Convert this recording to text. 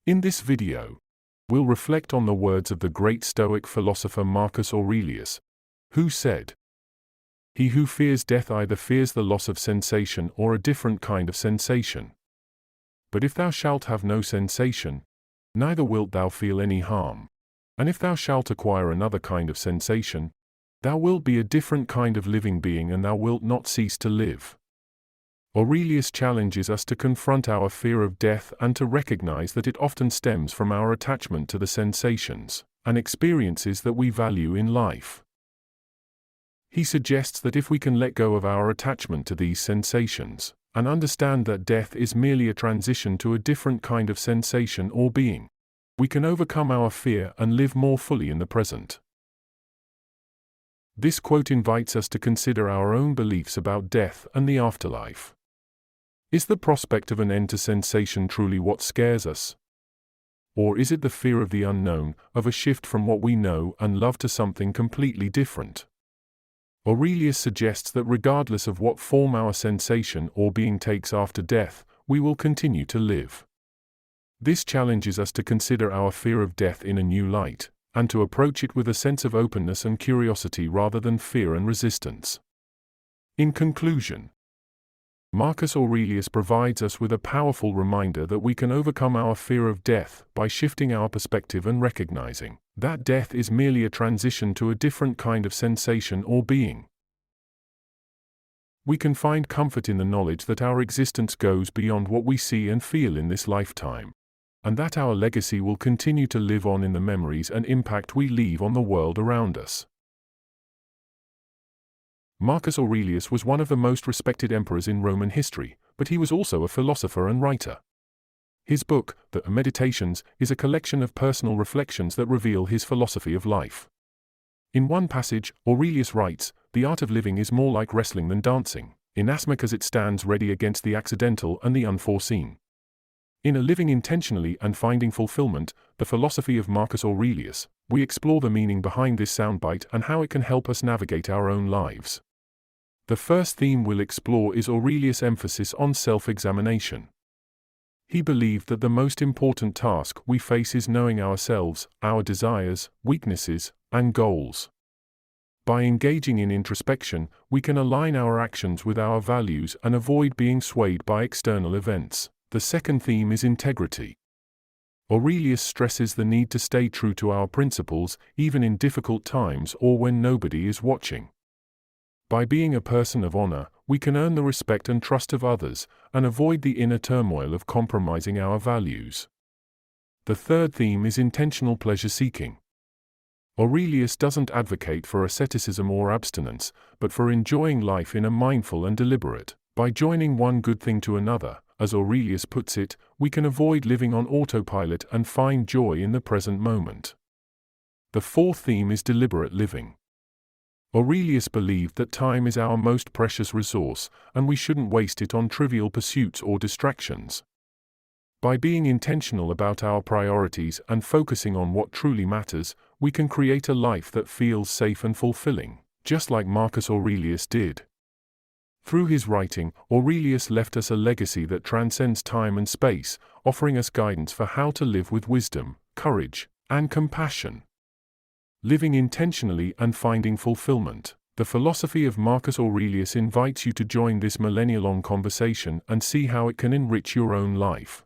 In this video, we'll reflect on the words of the great Stoic philosopher Marcus Aurelius, who said, "He who fears death either fears the loss of sensation or a different kind of sensation. But if thou shalt have no sensation, neither wilt thou feel any harm. And if thou shalt acquire another kind of sensation, thou wilt be a different kind of living being and thou wilt not cease to live." Aurelius challenges us to confront our fear of death and to recognize that it often stems from our attachment to the sensations and experiences that we value in life. He suggests that if we can let go of our attachment to these sensations and understand that death is merely a transition to a different kind of sensation or being, we can overcome our fear and live more fully in the present. This quote invites us to consider our own beliefs about death and the afterlife. Is the prospect of an end to sensation truly what scares us? Or is it the fear of the unknown, of a shift from what we know and love to something completely different? Aurelius suggests that regardless of what form our sensation or being takes after death, we will continue to live. This challenges us to consider our fear of death in a new light, and to approach it with a sense of openness and curiosity rather than fear and resistance. In conclusion, Marcus Aurelius provides us with a powerful reminder that we can overcome our fear of death by shifting our perspective and recognizing that death is merely a transition to a different kind of sensation or being. We can find comfort in the knowledge that our existence goes beyond what we see and feel in this lifetime, and that our legacy will continue to live on in the memories and impact we leave on the world around us. Marcus Aurelius was one of the most respected emperors in Roman history, but he was also a philosopher and writer. His book, The Meditations, is a collection of personal reflections that reveal his philosophy of life. In one passage, Aurelius writes, "The art of living is more like wrestling than dancing, inasmuch as it stands ready against the accidental and the unforeseen." In A Living Intentionally and Finding Fulfillment, the philosophy of Marcus Aurelius, we explore the meaning behind this soundbite and how it can help us navigate our own lives. The first theme we'll explore is Aurelius' emphasis on self-examination. He believed that the most important task we face is knowing ourselves, our desires, weaknesses, and goals. By engaging in introspection, we can align our actions with our values and avoid being swayed by external events. The second theme is integrity. Aurelius stresses the need to stay true to our principles, even in difficult times or when nobody is watching. By being a person of honor, we can earn the respect and trust of others, and avoid the inner turmoil of compromising our values. The third theme is intentional pleasure-seeking. Aurelius doesn't advocate for asceticism or abstinence, but for enjoying life in a mindful and deliberate. By joining one good thing to another, as Aurelius puts it, we can avoid living on autopilot and find joy in the present moment. The fourth theme is deliberate living. Aurelius believed that time is our most precious resource, and we shouldn't waste it on trivial pursuits or distractions. By being intentional about our priorities and focusing on what truly matters, we can create a life that feels safe and fulfilling, just like Marcus Aurelius did. Through his writing, Aurelius left us a legacy that transcends time and space, offering us guidance for how to live with wisdom, courage, and compassion. Living intentionally and finding fulfillment. The philosophy of Marcus Aurelius invites you to join this millennia-long conversation and see how it can enrich your own life.